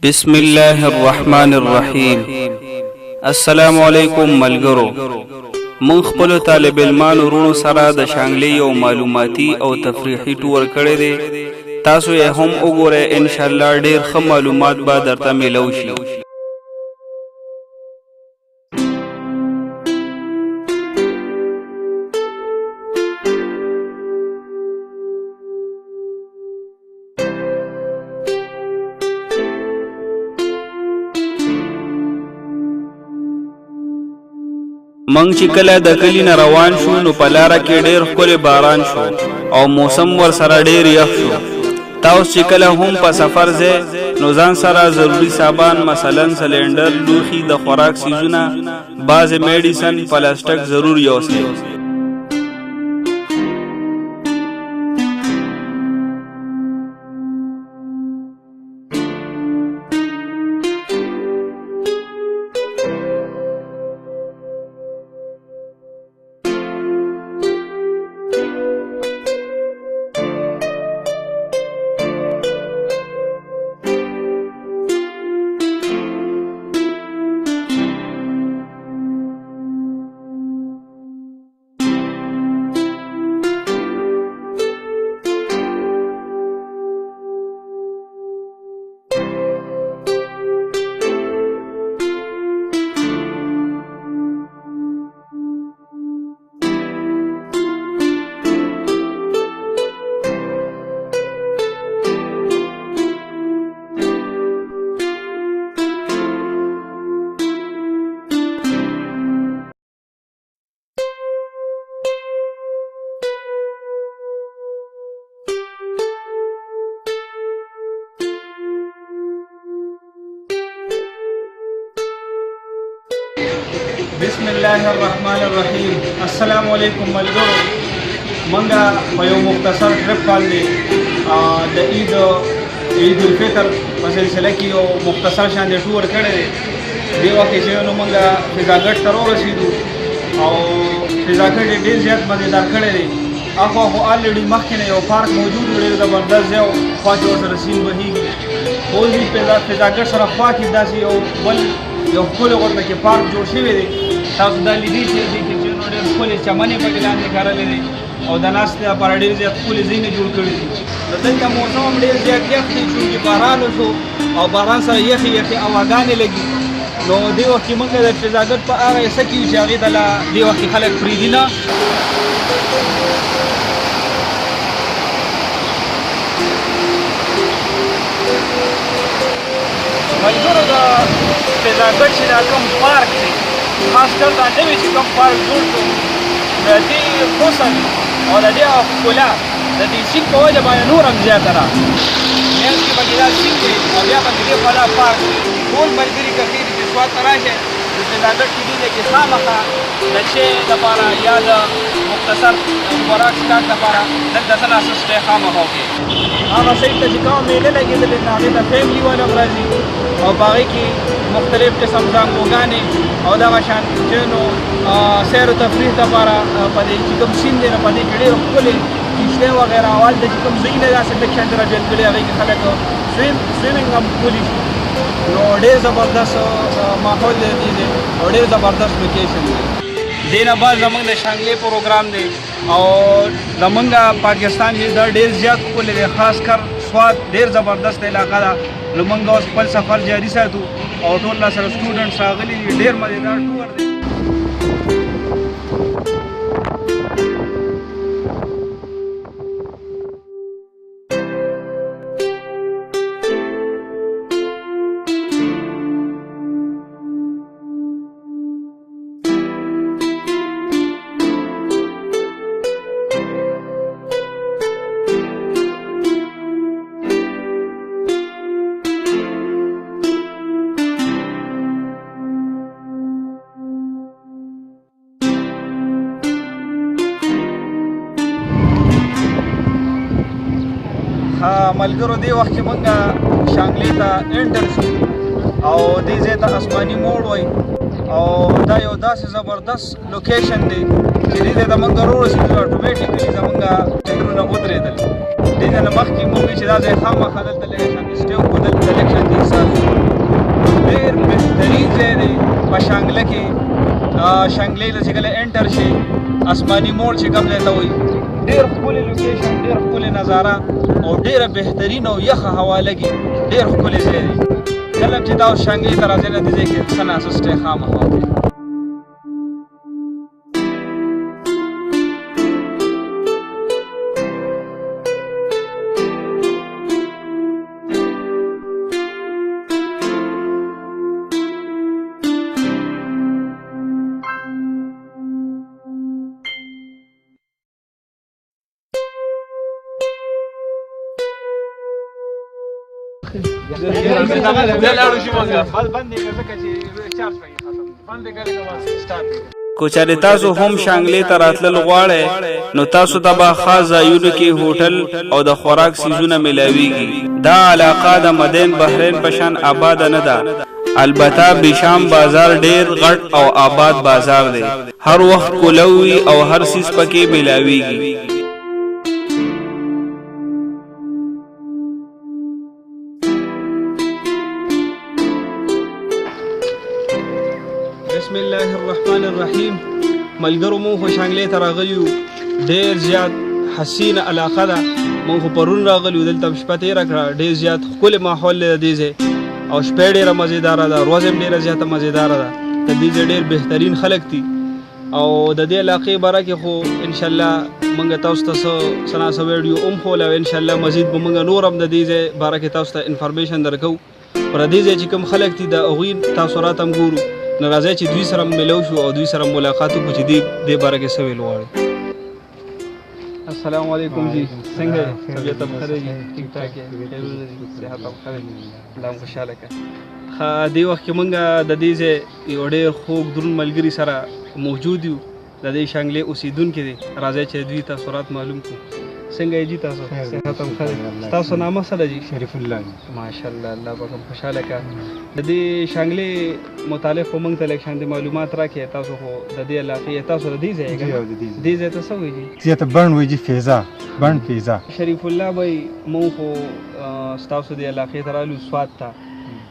بسم الله الرحمن الرحيم. السلام عليكم ملګرو. مونږ خپلو طالب علمانو رونړو سره د شانګلې او معلوماتي او تفريحي ټور کړی دی. تاسو یې هم اوګورې، انشاءالله ډېر ښه معلومات به درته ملاو شي. مونږ چې کله د کلي نه روان شو نو په لاره کې ډېر ښکلی باران شو او موسم ورسره ډېر یخ شو. تاسو چې کله هم په سفر ځئ نو ځان سره ضروري صابان مثلا سلنډر، لوښي، د خوراک څیزونه، بعضې میډیسن، پلاستیک ضرور یوسئ. بسم الله الرحمن الرحيم. السلام عليكم ملګرو. مونږه په یو مختصر ټریپ باندې د عید الفطر په سلسله کې یو مختصر شان د ټور کړی دی. دې وخت کې چې نو مونږه فضاګټ ته ورسېدو او فضاګټ یې ډېر زیات مزېدار کړی دی. هغه خو الریډي مخکې نه یو پارک موجود و، ډېر زبردست دی او خوا کې ورسره سیند بهېږي. اوس دې فضاګټ سره خوا کې داسې یو ښکلی غونډه کې پارک جوړ شوی دی. تاسو دا لیدی چې دې کې چې نو ډېر ښکلې چمنې پکې لاندې کرلې دي او د ناستې لپاره ډېر زیات ښکلې ځایونه جوړ کړي دي. د دلته موسم هم ډېر زیات یخ دی چونکې باران وشو او باران سره یخې یخې هواګانې لګي. نو دې وخت کې موږ د فضاګټ په هغه حصه کې یو چې هغې ته لا دې وخت کې خلک پرېږدي نه. ملګرو د فضاګټ چې دا کوم پارک دی، خاص کر دا نوی چې کوم پارک جوړ شو، د دې حسن او د دې ښکلا د دې سیند په وجه باندې نور هم زیاته ده. منځ کې پکې دا سیند دی او بیا پکې دې خوا پارک دی. ټول ملګري که ښې دي چې سوات ته راشئ د فضاګټ کې دې ځای کې خامخا د چای دپاره یا د مختصر خوراک څښاک دپاره دلته څه ناست دی خامخا وکړئ. هغه سایډ ته چې کومه میله لګېدلې نو هغې ته فیملي والا هم راځي او په هغې کې مختلف قسم زانګوګانې او دغه شان چې نو سیر و تفریح دپاره په دې چې کوم سیند دی نو په دې کې ډېر ښکلې کښتۍ وغیره اول د چې کوم ځایونه داسې لږ شان راجل کړي هغې کې خلک سویمینګ هم کولی شي. نو ډېر زبردست ماحول دی دی او ډېر زبردست لوکیشن دی. دې نه بعد زموږ د شانګلې پروګرام دی او زموږ پاکستان چې دا ډېر زیات ښکلی دی، خاص کر سوات ډېر زبردست علاقه ده. نو موږ اوس خپل سفر جاري ساتو او ټول راسره سټوډنټس راغلي دي. ډېر مزېدار ټور دی. ملګرو دې وخت کې موږ شانګلې ته انټر شو او دې ځای ته اسماني موړ وایي او دا یو داسې زبردست لوکیشن دی چې دې ځای ته موږ ورورسېدو اټومیټیکلي زموږ ټایرونه ودرېدل. دې نه مخکې موږ چې دا ځای خامخا دلته لږ شان اسټې وکړو، دلته لږ شان احساس کې شانګلې ته چې کله انټر شي اسماني موړ چې کوم ځای ته وایي ډېر ښکلې لوکیشن ډېر ښکلې نظاره او ډېره بهترین او یخه هوا لګي ډېر ښکلې ځای دی کله چې دا شانګلې ته راځئ نو دې ځای کې ښه ناست دی خامخا کو چېرې تاسو هم شانګلې ته راتلل غواړئ نو تاسو ته به خاص ځایونو کې هوټل او د خوراک سیزونه ملاویږي دا علاقه د مدین بحرین په شان آباده نه ده البته بشام بازار ډیر غټ او آباد بازار دی هر وخت کولوي او هر سیز پکې ملاویږي بسم الله الرحمن الرحیم ملګرو مونږ خو شانګلې ته راغلیو ډېر زیات حسینه علاقه ده مونږ خو پرون راغلیو دلته شپه تېره کړه ډېر زیات ښکلی ماحول دی د دې ځای او شپه ډېره مزېداره ده ورځ هم ډېره زیاته مزېداره ده د دې ځای ډېر بهترین خلک دي او د دې علاقې باره کې خو انشاءالله مونږ تاسو ته څه ناڅه ویډیو هم ښوله او انشاءالله مزید به مونږ نور هم د دې ځای باره کې تاسو ته انفارمیشن درکوو پر دې ځای چې کوم خلک دي د هغوی تاثرات هم ګورو نو راځئ چې دوی سره ملاو شو او دوی سره ملاقات وکړو چې دې باره کې څه ویل غواړي السلام علیکم جی څنګه یې طبیعت هم ښه دی ټیک ټاک یې صحت هم ښه دی الله هم خوشحاله کړه ښه دې وخت کې مونږ د دې ځای یو ډېر خوږ دروند ملګري سره موجود یو د دې شانګلې اوسېدونکي دي راځئ چې دوی تاثرات معلوم کړو څنګه یې جی تاسو صحت هم ښه دی ستاسو نامه څه ده جی شریف الله ماشاءالله الله به هم خوشحاله کړه د دې شانګلې متعلق خو مونږ ته لږ شانې معلومات راکړئ تاسو خو د دې علاقې تاسو د دې ځای یې دې ځای ته څه وایي جی دې ته بڼ وایي جي فیضا بڼ فیضا شریف الله بھائی مونږ خو ستاسو د علاقې ته رالو سوات ته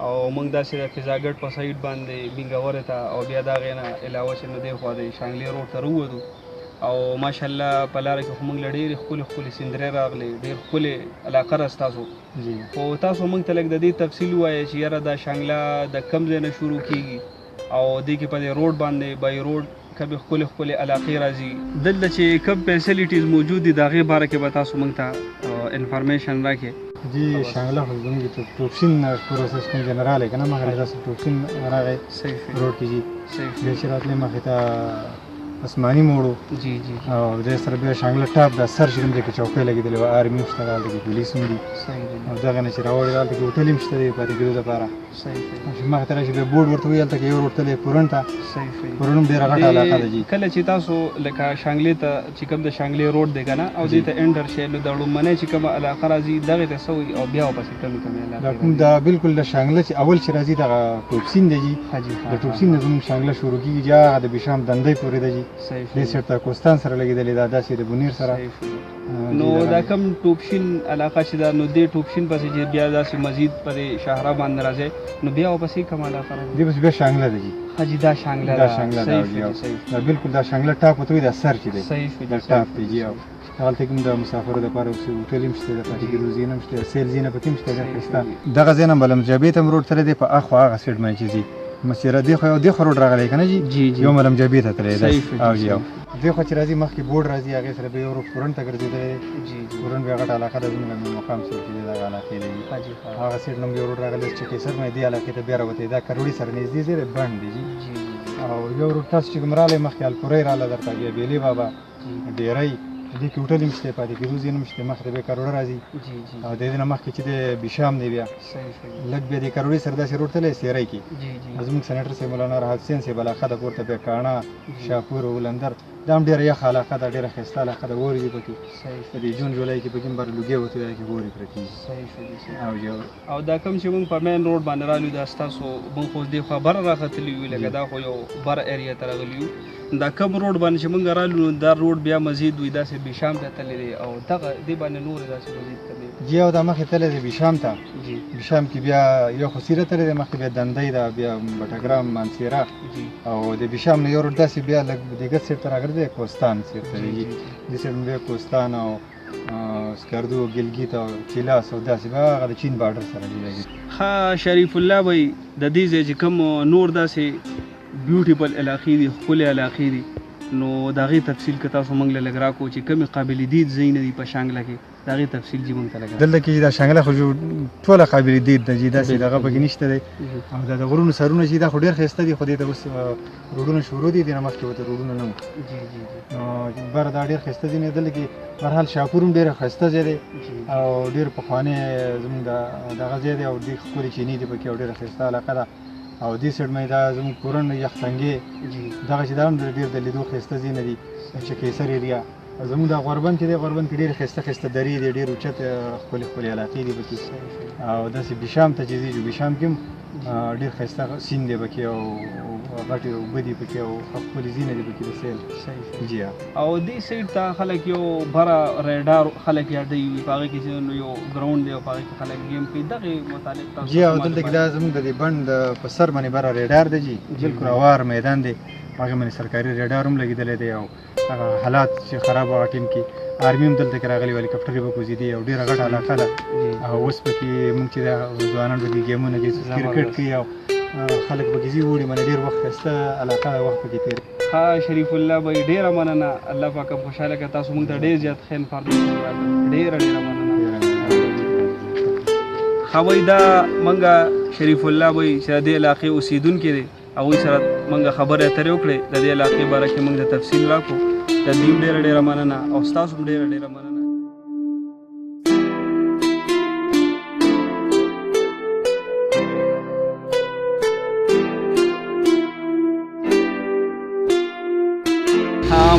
او مونږ داسې د فضاګټ په سایډ باندې بینګاورې ته او بیا د هغې نه علاوه چې نو دې خوا د شانګلې روډ ته راووتو او ماشاءالله په لاره کې خو مونږ له ډېرې ښکلې ښکلې سندرې راغلې ډېر ښکلې علاقه ده ستاسو خو تاسو مونږ ته لږ د دې تفصیل ووایئ چې یاره دا شانګله د کوم ځای نه شروع کېږي او دې کې په دې روډ باندې بای روډ کومې ښکلې ښکلې علاقې راځي دلته چې کوم فیسلیټیز موجود دي د هغې باره کې به تاسو مونږ ته انفارمیشن راکړئ جی شانګله خو زموږ د ټوپسین پروسس کوم جنرال یې که نه مګر داسې ټوپسین راغی روډ کې جي بیا چې راتلې مخې ته اسماني موړو جی جی او دې سره بیا شانګله ټاپ د سر چې کوم ځای کې چوکۍ لګېدلې وه آرمي هم شته دلته کې پولیس هم دي او دغه نه چې راوړې دلته کې هوټل هم شته دی پاتې کېدو دپاره چې مخې ته راشي بیا بورډ ورته وایي هلته کې یو روډ تللی پورن ته پورن هم ډېره غټه علاقه ده جي کله چې تاسو لکه شانګلې ته چې کوم د شانګلې روډ دی که نه او دې ته انډر شئ نو د لومړنۍ چې کومه علاقه راځي دغې ته څه وایي او بیا ورپسې کومې علاقې دا بالکل د شانګله چې اول چې راځي دغه ټوپسین دی جي د ټوپسین نه زموږ شانګله شروع کېږي جي هغه د بشام دندۍ پورې ده جي دې سیټ ته کوستان سره لګېدلې ده داسې د بونیر سره نو دا کوم ټوپشین علاقه چې دا نو دې ټوپشین پسې چې بیا داسې مزید پر شهرا باندې راځي نو بیا ورپسې کوم علاقه راځي دې بس بیا شانګله ده جي حاجی دا شانګله دا بالکل دا شانګله ټاپ ورته وایي دا سر چې دی دا ټاپ دی جي او هلته کوم د مسافرو دپاره هوټل هم شته د پاتې کېدو ځایونه هم شته سیل ځایونه پکې هم شته ډېر ښایسته دغه ځای نه ملم جابې ته هم روډ تللی دی په اخوا هغه سیډ باندې چې ځي مسیره دې خوا دې خوا روډ راغلی که نه جي یو ملم جابې ته تللی دی او جي دې خوا چې راځي مخکې بورډ راځي هغې سره بیا یو روډ پورن ته ګرځېدلی دی پورن بیا غټه علاقه ده زموږ مقام سیډ چې دی دغه علاقې دی هغه سیډ نه هم یو روډ راغلی چې کیسر باندې دې علاقې ته بیا راوتی دا کروړي سره نږدې ځای دی بڼ دی جي او یو روډ تاسو چې کوم راغلی مخکې الپورۍ راغله درته بیا بیلې بابا ډېری دې کې هوټل هم شته پاتې کېدو ځای هم شته مخې ته بیا کروړه راځي او د دې نه مخکې چې دی بشام دی بیا لږ بیا د کروړې سره داسې روډ تللی سیری کې زموږ سینیټر صاحب مولانا راحت حسین صاحب علاقه ده پورته بیا کاڼه شاپور ولندر دا هم ډېره یخه علاقه ده ډېره ښایسته علاقه ده واورې دي پکې په دې جون جولای کې پکې هم بر لوګې وتې ده کې واورې پرتې دي او دا کوم چې مونږ په مین روډ باندې رالو دا ستاسو مونږ خو دې خوا بره راختلي یو لکه دا خو یو بره ایریا ته راغلي یو دا کوم روډ باندې چې مونږ رالو نو دا روډ بیا مزید وي داسې بشام ته تللی دی او دغه دې باندې نورې داسې مزید تللی جی او دا مخکې تللی دی بشام ته بشام کې بیا یو خو سیره تللی دی مخکې بیا دندۍ ده بیا بټګرام مانسیره او د بشام نه یو روډ داسې بیا لږ دیګه سیټ ته راګرځي کوستان سیټ ته دی دې سیټ بیا کوستان او سکردو ګلګیت او چیلاس او داسې به هغه د چین باډر سره دی ښه شریف الله بھائی د دې ځای چې کوم نور داسې بیوټیفل علاقې دي ښکلې علاقې دي نو د هغې تفصیل که تاسو موږ له لږ راکړو چې کومې قابل دید ځایونه دي په شانګله کې د هغې تفصیل چې موږ ته لږ دلته کې دا شانګله خو ټوله قابل دید ده چې داسې دغه پکې نشته دی او دا د غرونو سرونه چې دا خو ډېر ښایسته دي خو دې ته اوس روډونه شروع دي دې نه مخکې ورته روډونه نه وو نو بره دا ډېر ښایسته ځای دی دلته کې بهرحال شاپور هم ډېر ښایسته ځای دی او ډېر پخوانی زموږ دغه ځای دی او ډېر ښکلې چینې دي پکې او ډېره ښایسته علاقه ده او دې سایډ مې دا زموږ کورن یختنګې دغه چې دا هم ډېر د لیدو ښایسته ځایونه دي چې کیسر ایریا زموږ دا غوربند چې دی غوربند کې ډېرې ښایسته ښایسته درې دي ډېر اوچت ښکلې ښکلې علاقې دي پکې او داسې بشام ته چې ځي بشام کې هم ډېر ښایسته سیند دی پکې او غټې اوبه دي پکې او ښکلې ځایونه دي پکې د سیل جی او دې سایډ ته خلک یو بره ریډار خلک یادوي په هغې کې چې یو ګراونډ دی او په هغې کې خلک گیم کوي دغې متعلق تاسو جی او دلته کې دا زموږ د دې بند په سر باندې بره ریډار دی جی بالکل هوار میدان دی هغې باندې سرکاري ریډار هم لګېدلی دی او هغه حالات چې خراب هغه ټیم کې آرمي هم دلته کې راغلي هلیکاپټرې به کوزېدي او ډېره غټه علاقه ده او اوس پکې مونږ چې دا ځوانان پکې ګیمونه کوي کرکټ کوي او خلک پکې ځي وړي باندې ډېر وخت ښایسته علاقه ده وخت پکې تېر ښه شریف الله بھائی ډېره مننه الله پاک هم خوشحاله کړه تاسو مونږ ته ډېر زیات ښه انفارمیشن راکړه ډېره مننه ښه بھائی دا مونږه شریف الله بھائی چې د دې علاقې اوسېدونکي دی هغوی سره مونږ خبرې اترې وکړې د دې علاقې باره کې مونږ د تفصیل راکړو د دوی هم ډېره مننه او ستاسو هم ډېره مننه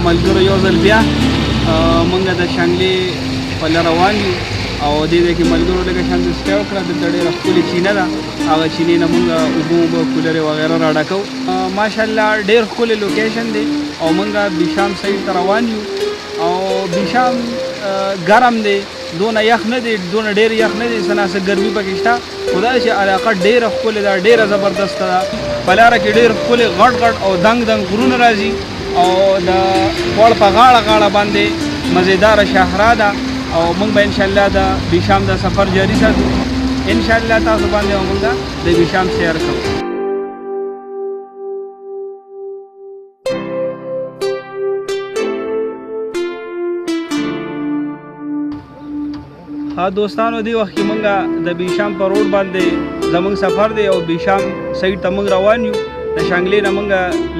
ملګرو یو ځل بیا مونږ د شانګلې په لاره روان یو او دې ځای کې ملګرو لږه شان سټای وکړه دلته ډېره ښکلې چینه ده هغه چینې نه مونږ اوبه کولرې وغیره راډکو ماشاءالله ډېر ښکلی لوکیشن دی او مونږ بشام سایډ ته روان یو او بشام ګرم دی دونه یخ نه دی دونه ډېر یخ نه دی څه ناڅه ګرمي پکې شته خو دا چې علاقه ډېره ښکلې ده ډېره زبردسته ده په لاره کې ډېر ښکلې غټ او دنګ غرونه راځي او د غوړ په غاړه باندې مزیداره شهرا ده او موږ به انشاءالله د بشام د سفر جاری ساتو انشاءالله تاسو باندې موږ د بشام سیر کوو ها دوستانو دی وخت کې موږ د بشام په روډ باندې زموږ سفر دی او بشام سایډ ته موږ روان یو د شانګلې نه موږ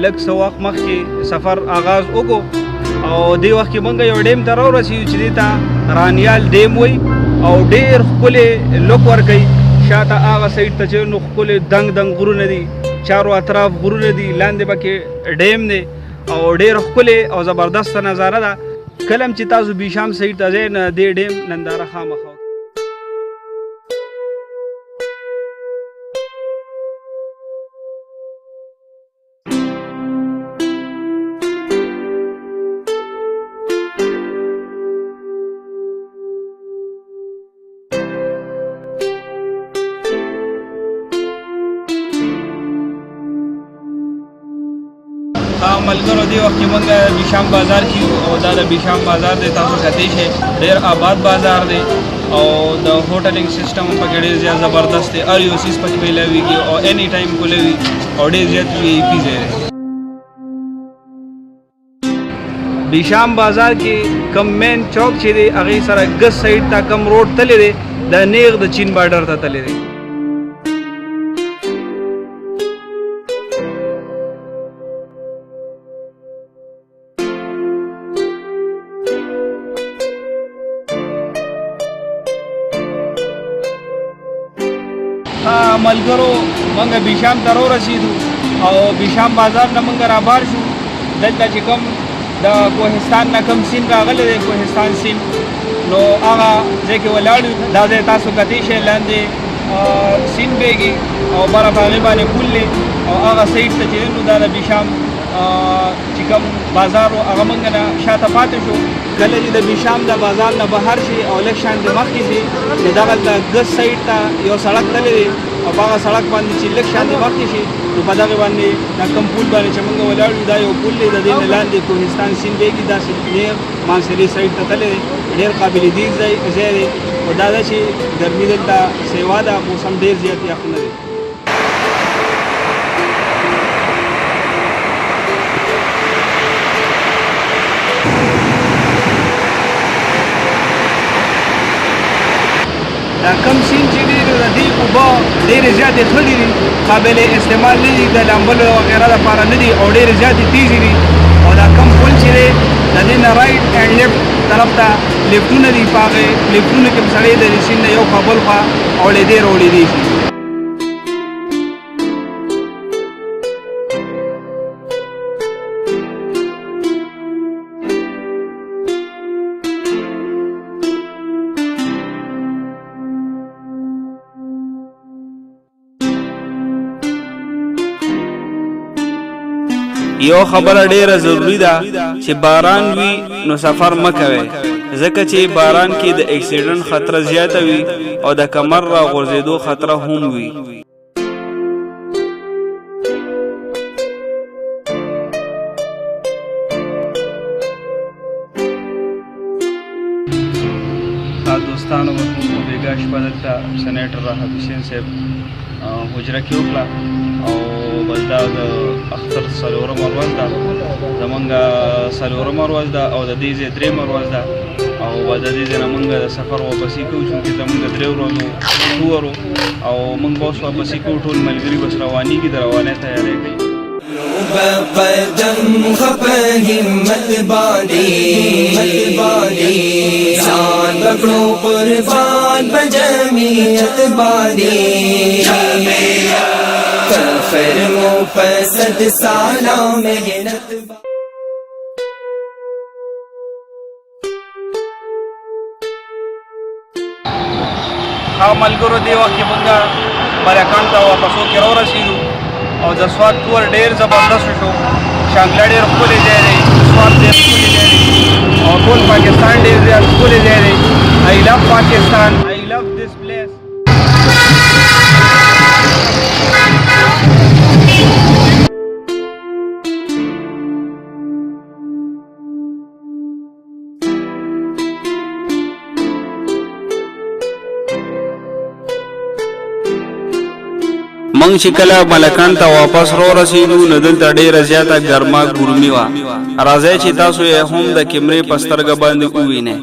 لږ څه وخت مخکې سفر آغاز وکړو او دې وخت کې موږ یو ډیم ته راورسېدو چې دې ته رانیال ډیم وایي او ډېر ښکلې لوک ورکوي شاته هغه سایډ ته چې نو ښکلې دنګ غرونه دي چارو اطراف غرونه دي لاندې پکې ډیم دی او ډېر ښکلې او زبردسته نظاره ده کله هم چې تاسو بشام سایډ ته ځئ نه دې ډیم ننداره خامخا ملګرو دی وخت کې موږ بشام بازار کې او دا د بشام بازار دی تاسو کتلی شئ ډېر آباد بازار دی او د هوټلینګ سیسټم هم پکې ډېر زیات زبردست دی هر یو څیز پکې میلاویږي او اینی ټایم کلی وي او ډېر زیات وي آی پي ځای دی بشام بازار کې کم مین چوک چې دی هغې سره ګس سایډ ته کم روډ تللی دی د نیغ د چین بارډر ته تللی دی ملګرو موږ بشام ته راورسېدو او بشام بازار نه موږ رابار شو دلته چې کوم د کوهستان نه کوم سیند راغلی دی کوهستان سیند نو هغه ځای کې ولاړ یو دا ځای تاسو کتلی شئ لاندې سیند بیږي او بره په هغې باندې پل دی او هغه سایډ ته چې دی نو دا د بشام چې کوم بازار و هغه موږ نه شاته پاتې شو. کله چې د بیشام د بازار نه بهر شي او لږ شانتې مخکې شي نو دغلته ګز سایډ ته یو سړک تللی دی او په هغه سړک باندې چې لږ شانتې مخکې شي نو په دغې باندې دا کوم پول باندې چې موږ ولاړ یو دا یو پول دی د دې نه لاندې کوهستان سیند بیږي داسې ډېر مانسلي سایډ ته تللی دی ډېر قابل دید ځای دی خو دا ده چې ګرمي دلته سیوا ده موسم ډېر زیات یخ نه دی. دا کم سیند چې دی د دې اوبه ډېرې زیاتې خړې دي قابل استعمال نه دي د لامبلو وغیره لپاره نه دي او ډېرې زیاتې تیزې دي او دا کم پل چې دی د دې نه رایټ اینډ لیفټ طرف ته لیفټونه دي په هغې لیفټونو کې هم سړی د دې سیند نه یو خوا بل خوا اوړېدی راوړېدی شي. یو خبره ډیره ضروری ده چې باران وي نو سفر مکوئ ځکه چې باران کې د اکسیډنټ خطر زیاته وي او د کمر را غورځېدو خطر هم وي. دوستانو بیګا شپه دلته سینیټر راحت حسین صاحب حجره کې وکړه او بس دا د اختر څلورمه ورځ ده زمونږ څلورمه ورځ ده او د دې ځای درېیمه ورځ ده او د دې ځای نه مونږ د سفر واپسي کوو چونکې زمونږ د درې ورځو ټور و او مونږ به اوس واپسي کوو ټول ملګري بس روانېږي د روانۍ تیاری کوي. قدم خپه همت باندې ځان وکړو قربان په جمعیت باندې فخر مو په صد ساله محنت ښه ملګرو دې وخت کې مونږ بلکان ته واپسو کې راورسېدو او د سوات ټور ډېر زبردست شو. شانګلا ډېر ښکلی ځای دی سوات ډېر ښکلی ځای دی او ټول پاکستان ډېر زیات ښکلی ځای دی. I love Pakistan. I love this place. منګ چې کله ملکان ته واپس را رسیدو نو دلته ډېره زیاته ګرما ګرمي وه. راځئ چې تاسو یې هم د کیمرې په سترګه باندې ووینئ.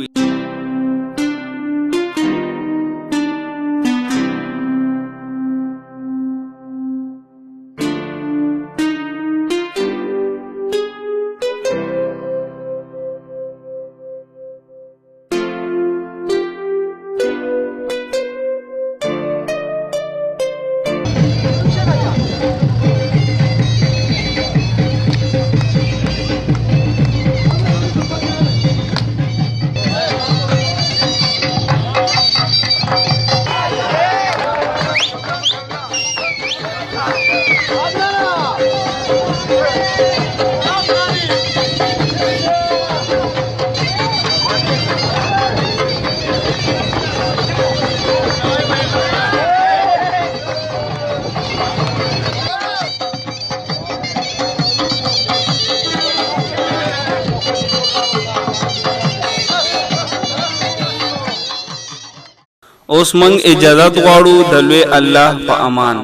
اوس منګ اجازت غواړو د لوی الله په امان.